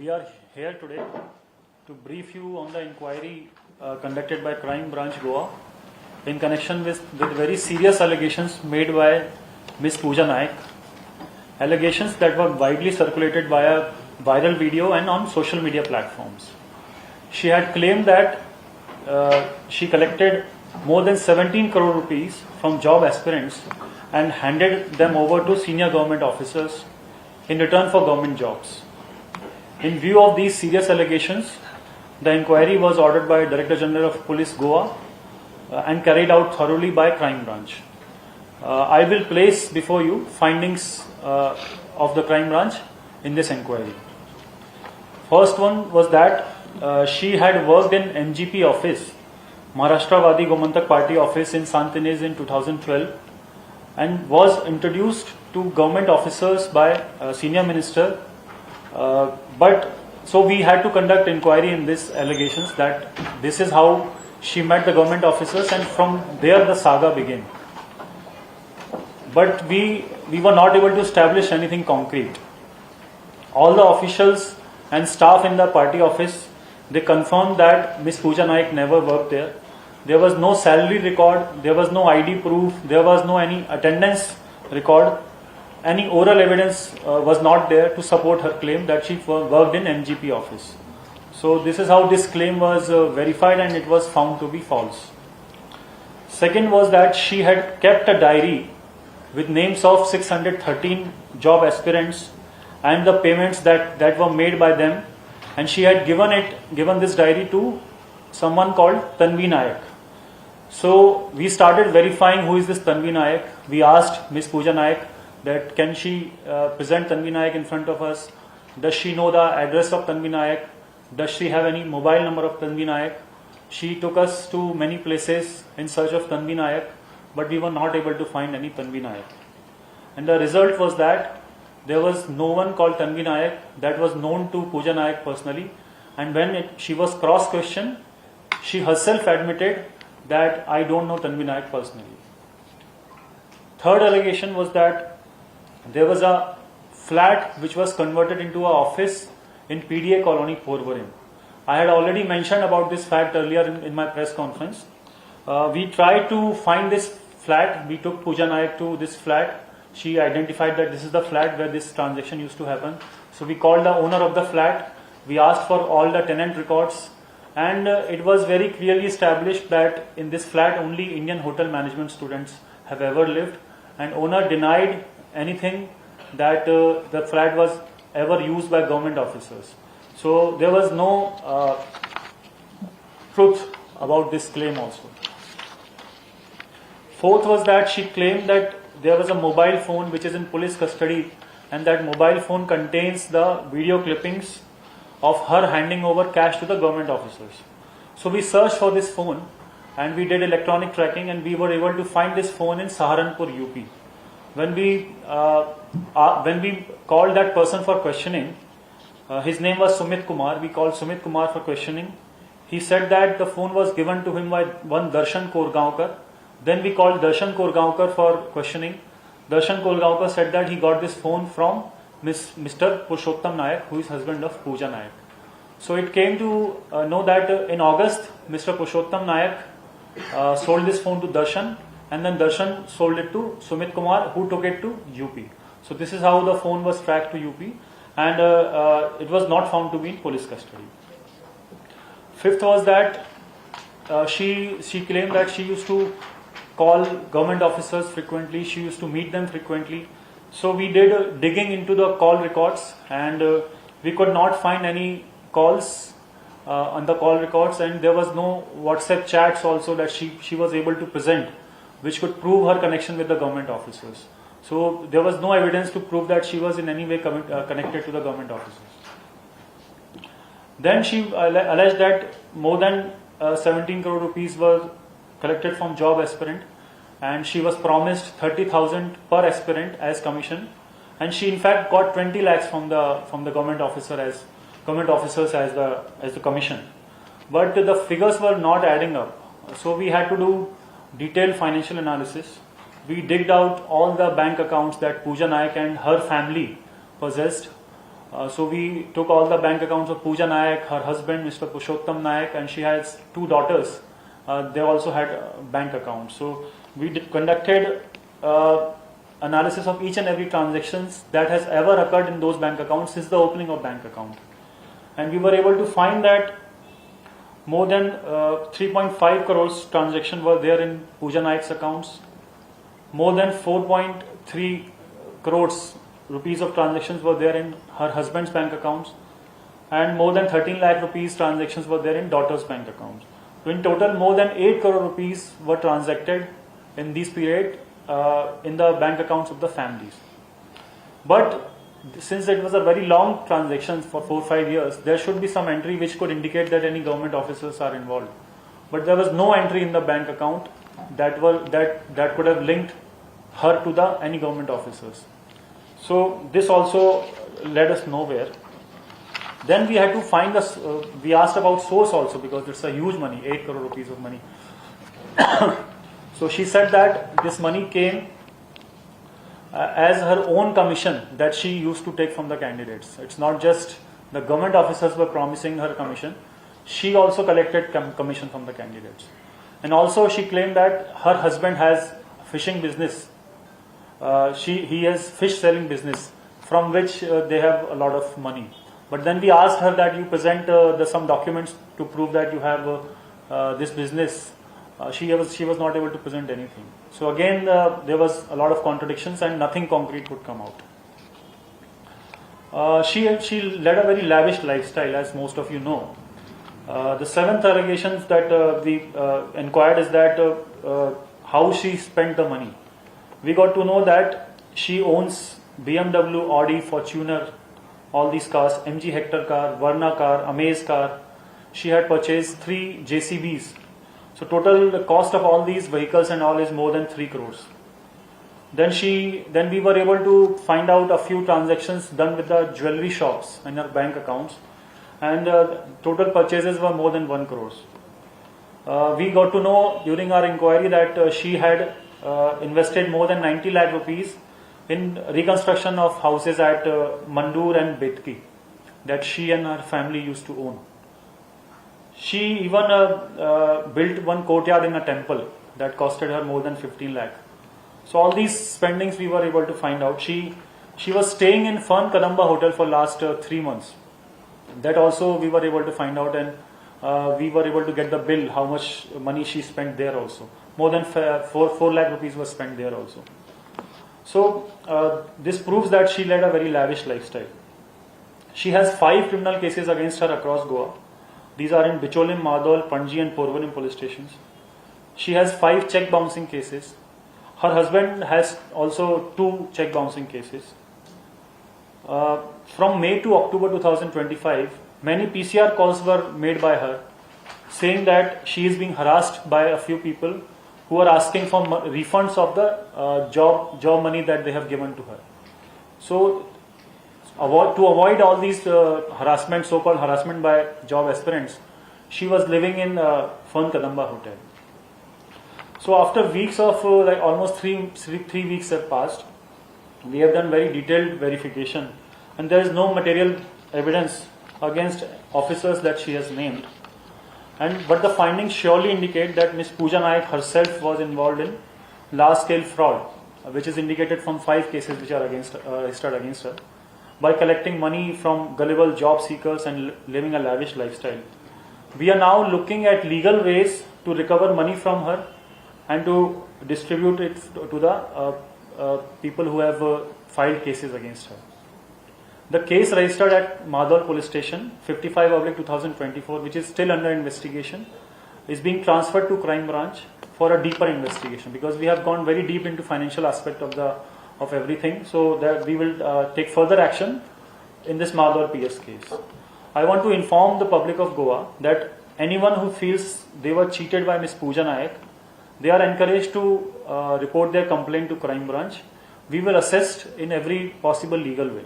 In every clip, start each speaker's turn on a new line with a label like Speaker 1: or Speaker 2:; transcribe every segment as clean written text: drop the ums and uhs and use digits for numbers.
Speaker 1: We are here today to brief you on the inquiry conducted by Crime Branch Goa in connection with very serious allegations made by Ms. Pooja Naik. Allegations that were widely circulated via viral video and on social media platforms. She had claimed that she collected more than 17 crore rupees from job aspirants and handed them over to senior government officers in return for government jobs. In view of these serious allegations, the inquiry was ordered by Director General of Police Goa and carried out thoroughly by Crime Branch. I will place before you findings of the Crime Branch in this inquiry. First one was that she had worked in MGP office, Maharashtravadi Gomantak Party office in Sant Inez in 2012 and was introduced to government officers by senior minister. But so we had to conduct inquiry in these allegations that this is how she met the government officers, and from there the saga began. But we were not able to establish anything concrete. All the officials and staff in the party office, they confirmed that Ms. Pooja Naik never worked there. There was no salary record, there was no ID proof, there was no any attendance record. Any oral evidence was not there to support her claim that she worked in MGP office. So this is how this claim was verified, and it was found to be false. Second was that she had kept a diary with names of 613 job aspirants and the payments that were made by them, and she had given this diary to someone called Tanvi Naik. So we started verifying who is this Tanvi Naik. We asked Ms. Pooja Naik that can she present Tanvi Naik in front of us? Does she know the address of Tanvi Naik? Does she have any mobile number of Tanvi Naik? She took us to many places in search of Tanvi Naik, but we were not able to find any Tanvi Naik. And the result was that there was no one called Tanvi Naik that was known to Pooja Naik personally. And when she was cross-questioned, she herself admitted that I don't know Tanvi Naik personally. Third allegation was that there was a flat which was converted into an office in PDA colony Porvorim. I had already mentioned about this fact earlier in my press conference. We tried to find this flat. We took Pooja Naik to this flat. She identified that this is the flat where this transaction used to happen. So we called the owner of the flat. We asked for all the tenant records, and it was very clearly established that in this flat only Indian hotel management students have ever lived, and owner denied anything that the flat was ever used by government officers. So there was no truth about this claim also. Fourth was that she claimed that there was a mobile phone which is in police custody, and that mobile phone contains the video clippings of her handing over cash to the government officers. So we searched for this phone and we did electronic tracking, and we were able to find this phone in Saharanpur, UP. When we called that person for questioning, his name was Sumit Kumar. We called Sumit Kumar for questioning. He said that the phone was given to him by one Darshan Korgaonkar. Then we called Darshan Korgaonkar for questioning. Darshan Korgaonkar said that he got this phone from Mr. Purushottam Naik, who is husband of Pooja Naik. So it came to know that in August, Mr. Purushottam Naik sold this phone to Darshan, and then Darshan sold it to Sumit Kumar, who took it to UP. So this is how the phone was tracked to UP, and it was not found to be in police custody. Fifth was that she claimed that she used to call government officers frequently, she used to meet them frequently. So we did digging into the call records, and we could not find any calls on the call records, and there was no WhatsApp chats also that she was able to present which could prove her connection with the government officers. So there was no evidence to prove that she was in any way connected to the government officers. Then she alleged that more than 17 crore rupees were collected from job aspirant, and she was promised 30,000 per aspirant as commission, and she in fact got 20 lakhs from the government officers as the commission. But the figures were not adding up, so we had to do detailed financial analysis. We digged out all the bank accounts that Pooja Naik and her family possessed. So we took all the bank accounts of Pooja Naik, her husband Mr. Purushottam Naik, and she has two daughters. They also had bank accounts. So we conducted analysis of each and every transactions that has ever occurred in those bank accounts since the opening of bank account. And we were able to find that more than 3.5 crores transactions were there in Pooja Naik's accounts. More than 4.3 crores rupees of transactions were there in her husband's bank accounts, and more than 13 lakh rupees transactions were there in daughter's bank accounts. So in total, more than 8 crore rupees were transacted in this period in the bank accounts of the families. But since it was a very long transaction for 4-5 years, there should be some entry which could indicate that any government officers are involved. But there was no entry in the bank account that could have linked her to any government officers. So this also led us nowhere. Then we had to find we asked about source also, because it's a huge money, 8 crore rupees of money. So she said that this money came as her own commission that she used to take from the candidates. It's not just the government officers were promising her commission, she also collected commission from the candidates. And also she claimed that her husband has fishing business. He has fish selling business from which they have a lot of money. But then we asked her that you present some documents to prove that you have this business. She was not able to present anything. So again, there was a lot of contradictions and nothing concrete would come out. She led a very lavish lifestyle, as most of you know. The seventh allegations that we inquired is that how she spent the money. We got to know that she owns BMW, Audi, Fortuner, all these cars, MG Hector car, Verna car, Amaze car. She had purchased 3 JCBs. So total the cost of all these vehicles and all is more than 3 crores. Then we were able to find out a few transactions done with the jewelry shops and her bank accounts, and total purchases were more than 1 crores. We got to know during our inquiry that she had invested more than 90 lakh rupees in reconstruction of houses at Mandur and Betki that she and her family used to own. She even built one courtyard in a temple that costed her more than 15 lakh. So all these spendings we were able to find out. She was staying in Fern Kadamba Hotel for last 3 months. That also we were able to find out, and we were able to get the bill, how much money she spent there also. More than 4 lakh rupees was spent there also. So this proves that she led a very lavish lifestyle. She has 5 criminal cases against her across Goa. These are in Bicholim, Madol, Panji and Porvorim police stations. She has 5 check bouncing cases. Her husband has also 2 check bouncing cases. From May to October 2025, many PCR calls were made by her, saying that she is being harassed by a few people who are asking for refunds of the job money that they have given to her. So to avoid all these harassment, so-called harassment by job aspirants, she was living in Fern Kadamba Hotel. So after weeks of almost 3 weeks have passed, we have done very detailed verification, and there is no material evidence against officers that she has named. But the findings surely indicate that Ms. Pooja Naik herself was involved in large-scale fraud, which is indicated from 5 cases which are registered against her, by collecting money from gullible job seekers and living a lavish lifestyle. We are now looking at legal ways to recover money from her and to distribute it to the people who have filed cases against her. The case registered at Madol police station 55/2024, which is still under investigation, is being transferred to crime branch for a deeper investigation, because we have gone very deep into financial aspect of everything. So that we will take further action in this Madol PS case. I want to inform the public of Goa that anyone who feels they were cheated by Ms. Pooja Naik, they are encouraged to report their complaint to crime branch. We will assist in every possible legal way.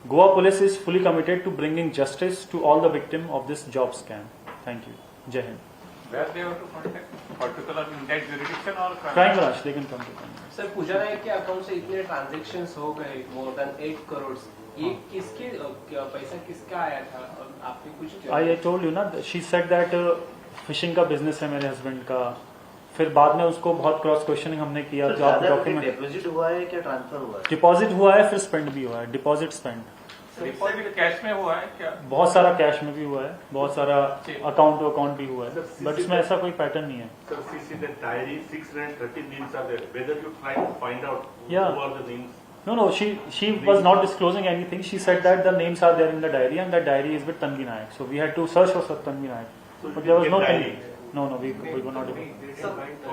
Speaker 1: Goa Police is fully committed to bringing justice to all the victims of this job scam. Thank you. Jai Hind.
Speaker 2: Where they have to contact? Particular in that jurisdiction or
Speaker 1: Crime branch, they can come to crime branch.
Speaker 3: Sir Puja Nayak के account से इतने transactions हो गए more than 8 crore ये किसके पैसा किसका आया था और आपने कुछ
Speaker 1: I told you ना, she said that फिशिंग का बिजनेस है मेरे हस्बैंड का. फिर बाद में उसको बहुत क्रॉस क्वेश्चनिंग हमने किया. जो आप डॉक्यूमेंट
Speaker 4: डिपॉजिट हुआ है क्या ट्रांसफर हुआ है?
Speaker 1: डिपॉजिट हुआ है, फिर स्पेंड भी हुआ है. डिपॉजिट स्पेंड
Speaker 2: डिपॉजिट कैश में हुआ है क्या?
Speaker 1: बहुत सारा कैश में भी हुआ है, बहुत सारा अकाउंट टू अकाउंट भी हुआ है, बट इसमें ऐसा कोई पैटर्न नहीं है.
Speaker 5: Sir, see the diary, 630 names are there. Whether you try to find out
Speaker 1: Yeah.
Speaker 5: who are the names.
Speaker 1: No, she was not disclosing anything. She said that the names are there in the diary and the diary is with Tanvi Naik. So we had to search for Tanvi Naik.
Speaker 5: So
Speaker 1: But
Speaker 5: you
Speaker 1: there was
Speaker 5: get
Speaker 1: no
Speaker 5: diary.
Speaker 1: Tanvi. No, we were not able.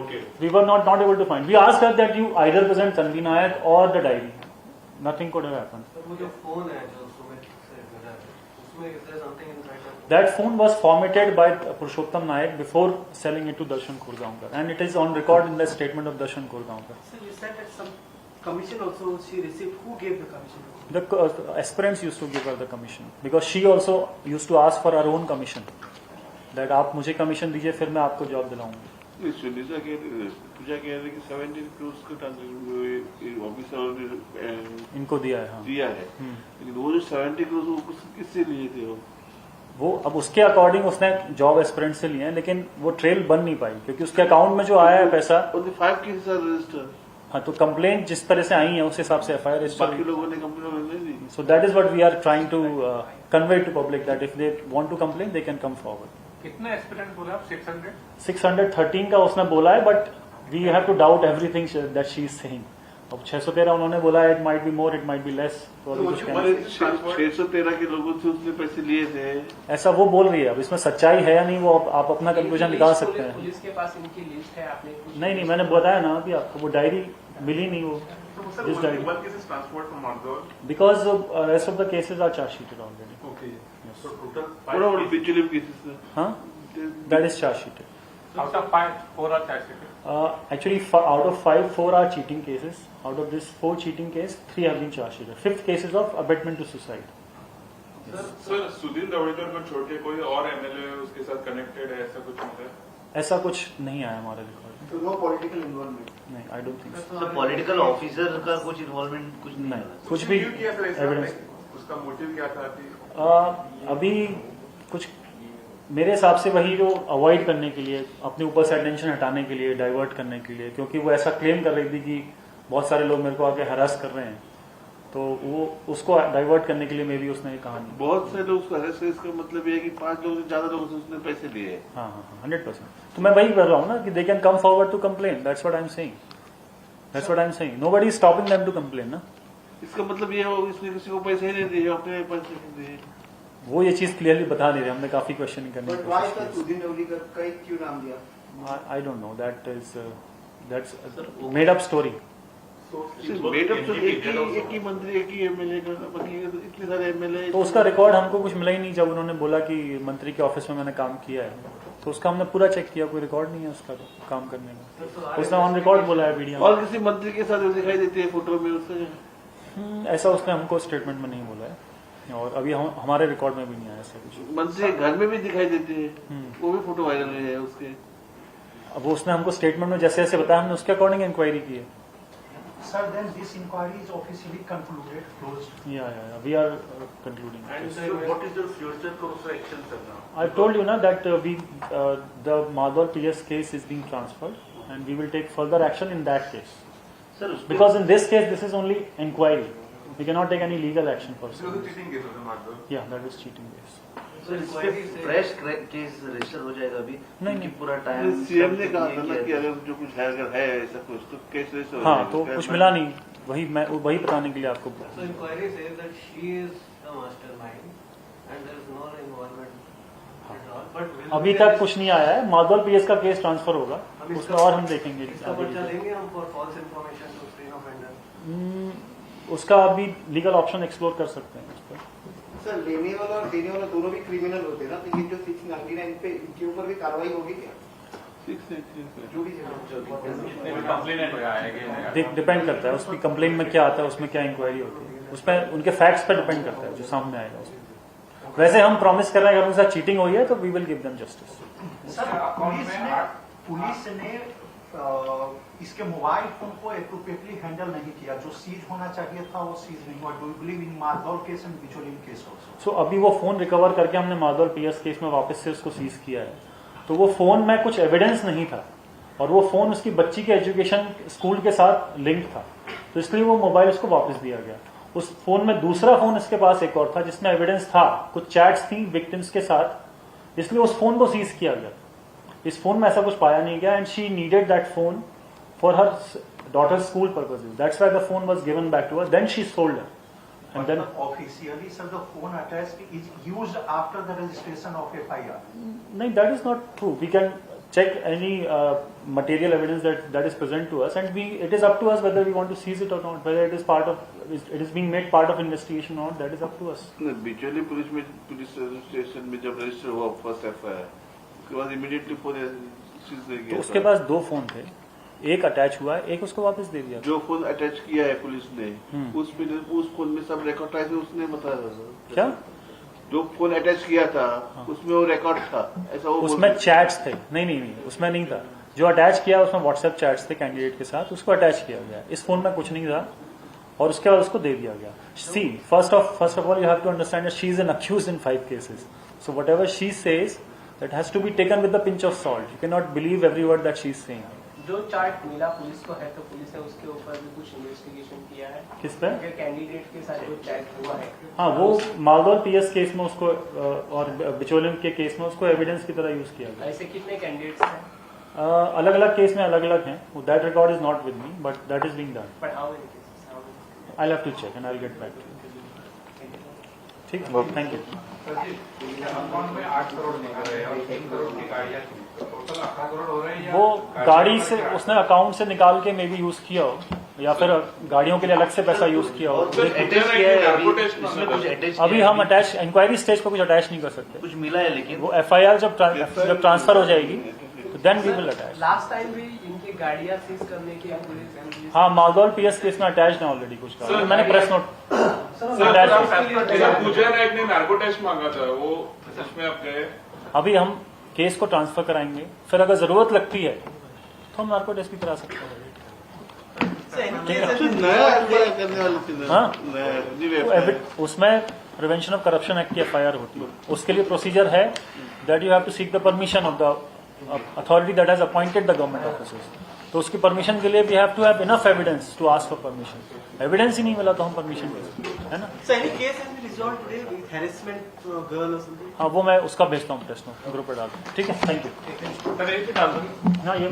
Speaker 5: Okay.
Speaker 1: We were not able to find. We asked her that you either present Tanvi Naik or the diary. Nothing could have happened.
Speaker 3: वो जो phone है जो सुमित से मिला है उसमें is there something inside that?
Speaker 1: That phone was formatted by Purushottam Naik before selling it to Darshan Kurgaonkar, and it is on record in the statement of Darshan Kurgaonkar.
Speaker 3: Sir, you said that some commission also she received. Who gave the commission?
Speaker 1: The aspirants used to give her the commission because she also used to ask for her own commission. That आप मुझे commission दीजिए फिर मैं आपको job दिलाऊंगी.
Speaker 6: पूजा कह रही कि 17 करोड़ का ट्रांजेक्शन ऑफिसर
Speaker 1: इनको दिया है. हाँ.
Speaker 6: दिया है, लेकिन वो जो 70 करोड़ वो किससे लिए थे?
Speaker 1: वो अब उसके अकॉर्डिंग उसने जॉब एस्पिरेंट से लिए हैं, लेकिन वो ट्रेल बन नहीं पाई क्योंकि उसके अकाउंट में जो आया है पैसा.
Speaker 6: Only 5 cases are registered.
Speaker 1: हाँ, तो कंप्लेंट जिस तरह से आई है उस हिसाब से एफआईआर
Speaker 6: बाकी
Speaker 1: रजिस्टर.
Speaker 6: लोगों ने कंप्लेन नहीं दी.
Speaker 1: So that is what we are trying to convey to public that if they want to complain they can come forward.
Speaker 2: कितने एस्पिरेंट बोला आप? 600?
Speaker 1: 613 का उसने बोला है, but we have to doubt everything that she is saying. अब 613 उन्होंने बोला है, it might be more, it might be less.
Speaker 6: 613 के लोगों से उसने पैसे लिए थे
Speaker 1: ऐसा वो बोल रही है. अब इसमें सच्चाई है या नहीं वो आप अपना कंक्लूजन निकाल सकते हैं.
Speaker 3: पुलिस के पास इनकी लिस्ट है आपने कुछ
Speaker 1: नहीं, मैंने बताया ना अभी आपको, वो डायरी मिली नहीं. वो this diary
Speaker 5: One case is transferred from Mandor.
Speaker 1: Because rest of the cases are chargesheeted already.
Speaker 5: Okay. So total
Speaker 6: थोड़ा
Speaker 5: 5 cases.
Speaker 6: बिचुलियम केसेस.
Speaker 1: हाँ, that is chargesheeted.
Speaker 2: Out of 5, 4 are charged.
Speaker 1: Actually, out of 5, 4 are cheating cases. Out of this 4 cheating case, 3 have been charged. 5th case is of abetment to suicide.
Speaker 7: Sir Sudhir Davdekar को छोड़ के कोई और MLA उसके साथ connected है, ऐसा कुछ मिला है?
Speaker 1: ऐसा कुछ नहीं आया हमारे रिकॉर्ड में.
Speaker 4: तो नो पॉलिटिकल इन्वॉल्वमेंट.
Speaker 1: नहीं, आई डोंट थिंक सो.
Speaker 4: तो पॉलिटिकल ऑफिसर का कुछ इन्वॉल्वमेंट कुछ नहीं
Speaker 1: नहीं,
Speaker 4: है.
Speaker 1: कुछ भी
Speaker 7: क्यों किया था ऐसा?
Speaker 1: एविडेंस.
Speaker 7: उसका मोटिव क्या था कि
Speaker 1: अभी कुछ मेरे हिसाब से वही जो अवॉइड करने के लिए, अपने ऊपर से अटेंशन हटाने के लिए, डाइवर्ट करने के लिए, क्योंकि वो ऐसा क्लेम कर रही थी कि बहुत सारे लोग मेरे को आके हरास कर रहे हैं, तो वो उसको डाइवर्ट करने के लिए मे भी उसने ये कहानी.
Speaker 6: बहुत से लोग उसको हरेस है. इसका मतलब ये है कि 5 लोगों से ज्यादा लोगों से उसने पैसे लिए.
Speaker 1: हाँ, 100%. तो मैं वही कर रहा हूँ ना कि they can come forward to complain. That's what I am saying. Nobody is stopping them to complain ना.
Speaker 6: इसका मतलब ये हो इसने किसी को पैसे नहीं दिए, अपने पैसे दिए.
Speaker 1: वो ये चीज क्लियरली बता नहीं रहे. हमने काफी क्वेश्चनिंग करने
Speaker 4: बट
Speaker 1: की
Speaker 4: व्हाई
Speaker 1: कोशिश
Speaker 4: सर सुधीर नवलीकर का क्यों नाम दिया?
Speaker 1: की. I don't know. That's made up story.
Speaker 6: Made up तो एक ही मंत्री, एक ही एमएलए का, बाकी इतने सारे एमएलए.
Speaker 1: तो उसका रिकॉर्ड हमको कुछ मिला ही नहीं. जब उन्होंने बोला कि मंत्री के ऑफिस में मैंने काम किया है, तो उसका हमने पूरा चेक किया, कोई रिकॉर्ड नहीं है उसका काम करने का. उसने ऑन रिकॉर्ड बोला है वीडियो
Speaker 6: और
Speaker 1: में.
Speaker 6: किसी मंत्री के साथ वो दिखाई देती है फोटो में उससे.
Speaker 1: ऐसा उसने हमको स्टेटमेंट में नहीं बोला है, और अभी हमारे रिकॉर्ड में भी नहीं आया ऐसा कुछ.
Speaker 6: मंत्री घर में भी दिखाई देते हैं, वो भी फोटो वायरल हुई है उसके.
Speaker 1: अब वो उसने हमको स्टेटमेंट में जैसे जैसे बताया, हमने उसके अकॉर्डिंग इंक्वायरी की है.
Speaker 8: Sir, then this inquiry is officially concluded, closed.
Speaker 1: Yeah. We are concluding.
Speaker 5: And so what is your future course of action, sir, now?
Speaker 1: I've told you na that the Madhur PS case is being transferred, and we will take further action in that case.
Speaker 4: Sir
Speaker 1: Because in this case, this is only inquiry. We cannot take any legal action for
Speaker 7: So the cheating case was Madhur.
Speaker 1: Yeah, that is cheating case.
Speaker 4: Fresh case register हो जाएगा अभी.
Speaker 1: नहीं.
Speaker 4: पूरा time
Speaker 6: CM ने कहा था ना कि अगर जो कुछ है, अगर है ऐसा कुछ तो केस रजिस्टर हो
Speaker 1: हाँ,
Speaker 6: जाएगा.
Speaker 1: तो कुछ मिला नहीं. वही बताने के लिए आपको.
Speaker 3: So inquiry says that she is the mastermind and there is no involvement at all. But
Speaker 1: अभी तक कुछ नहीं आया है. माधवर PS का केस ट्रांसफर होगा, उसमें और हम देखेंगे.
Speaker 3: इसका पर्चा देंगे हम for false information to screen offender.
Speaker 1: उसका अभी लीगल ऑप्शन एक्सप्लोर कर सकते हैं उस पर.
Speaker 4: सर लेने वाला और देने वाला दोनों भी क्रिमिनल होते हैं ना, तो ये जो 699 पे इनके ऊपर भी कार्रवाई होगी क्या?
Speaker 6: 699
Speaker 4: जो भी
Speaker 2: कंप्लेनेंट आएगा.
Speaker 1: डिपेंड करता है उसकी कंप्लेन में क्या आता है, उसमें क्या इंक्वायरी होती है, उस पर उनके फैक्ट्स पर डिपेंड करता है जो सामने आएगा उसमें. वैसे हम प्रॉमिस कर रहे हैं अगर उनके साथ चीटिंग हुई है तो we will give them justice.
Speaker 8: Sir police ने इसके मोबाइल फोन को एप्रोप्रिएटली हैंडल नहीं किया, जो सीज होना चाहिए था वो सीज नहीं हुआ। डू यू बिलीव इन मारदौल केस एंड बिचौलियन केस आल्सो?
Speaker 1: सो अभी वो फोन रिकवर करके हमने मारदौल पीएस केस में वापस से उसको सीज किया है, तो वो फोन में कुछ एविडेंस नहीं था और वो फोन उसकी बच्ची के एजुकेशन स्कूल के साथ लिंक था, तो इसलिए वो मोबाइल उसको वापस दिया गया। उस फोन में दूसरा फोन इसके पास एक और था जिसमें एविडेंस था, कुछ चैट्स थी विक्टिम्स के साथ, इसलिए उस फोन को सीज किया गया। इस फोन में ऐसा कुछ पाया नहीं गया and she needed that phone for her daughter's school purposes, that's why the phone was given back to her, then she sold it and then
Speaker 8: officially sir the phone attached is used after the registration of FIR.
Speaker 1: नहीं, that is not true. We can check any material evidence that is present to us, and it is up to us whether we want to seize it or not, whether it is being made part of investigation or not, that is up to us.
Speaker 6: बिचौली police station में जब register हुआ first FIR, उसके बाद immediately phone seize नहीं किया।
Speaker 1: तो उसके पास दो फोन थे, एक अटैच हुआ है, एक उसको वापस दे दिया।
Speaker 6: जो फोन अटैच किया है पुलिस ने, उस फोन में सब रिकॉर्ड था, उसने बताया था
Speaker 1: क्या
Speaker 6: जो फोन अटैच किया था उसमें वो रिकॉर्ड था, ऐसा वो
Speaker 1: उसमें चैट्स थे? नहीं, उसमें नहीं था। जो अटैच किया उसमें व्हाट्सएप चैट्स थे कैंडिडेट के साथ, उसको अटैच किया गया। इस फोन में कुछ नहीं था और उसके बाद उसको दे दिया गया। See first of all you have to understand that she is an accused in 5 cases, so whatever she says that has to be taken with the pinch of salt. You can not believe every word that she is saying.
Speaker 3: जो chart मिला police को है तो police ने उसके ऊपर भी कुछ इन्वेस्टिगेशन किया है?
Speaker 1: किस पे?
Speaker 3: कैंडिडेट के साथ जो चैट हुआ है।
Speaker 1: हाँ, वो मालदौल पीएस केस में उसको और बिचौलियन के केस में उसको एविडेंस की तरह यूज किया गया।
Speaker 3: ऐसे कितने कैंडिडेट्स हैं?
Speaker 1: अलग अलग केस में अलग अलग हैं, that record is not with me but that is being done.
Speaker 3: But how many cases?
Speaker 1: I have to check and I will get back to you. ठीक है, थैंक यू।
Speaker 2: अकाउंट में 8 करोड़ निकल रहे हैं और 3 करोड़ की गाड़ियां थी, टोटल 18 करोड़ हो रहे हैं।
Speaker 1: वो गाड़ी से उसने अकाउंट से निकाल के मे बी यूज किया हो या फिर गाड़ियों के लिए अलग से पैसा यूज किया हो। अभी हम अटैच इंक्वायरी स्टेज पर कुछ अटैच नहीं कर सकते।
Speaker 9: कुछ मिला है लेकिन
Speaker 1: वो एफआईआर जब ट्रांसफर हो जाएगी तो then we will attach.
Speaker 3: Last time भी इनकी गाड़ियां सीज करने की पुलिस।
Speaker 1: हाँ, मालदौल पीएस केस में अटैच है ऑलरेडी कुछ का, मैंने प्रेस नोट
Speaker 7: पूजा नाइक ने नार्को टेस्ट मांगा था, वो उसमें आप गए?
Speaker 1: अभी हम केस को ट्रांसफर कराएंगे, फिर अगर जरूरत लगती है तो हम नार्को टेस्ट भी करा सकते हैं। हाँ, उसमें प्रिवेंशन ऑफ करप्शन एक्ट की एफआईआर होती है, उसके लिए प्रोसीजर है that you have to seek the permission of the authority that has appointed the government officers. तो उसकी परमिशन के लिए we have to have enough evidence to ask for permission. Evidence ही नहीं मिला तो हम परमिशन कैसे, है ना? हाँ, वो मैं उसका भेजता हूँ टेस्ट नोट ग्रुप पर डाल दूँ। ठीक है, थैंक यू। हाँ, ये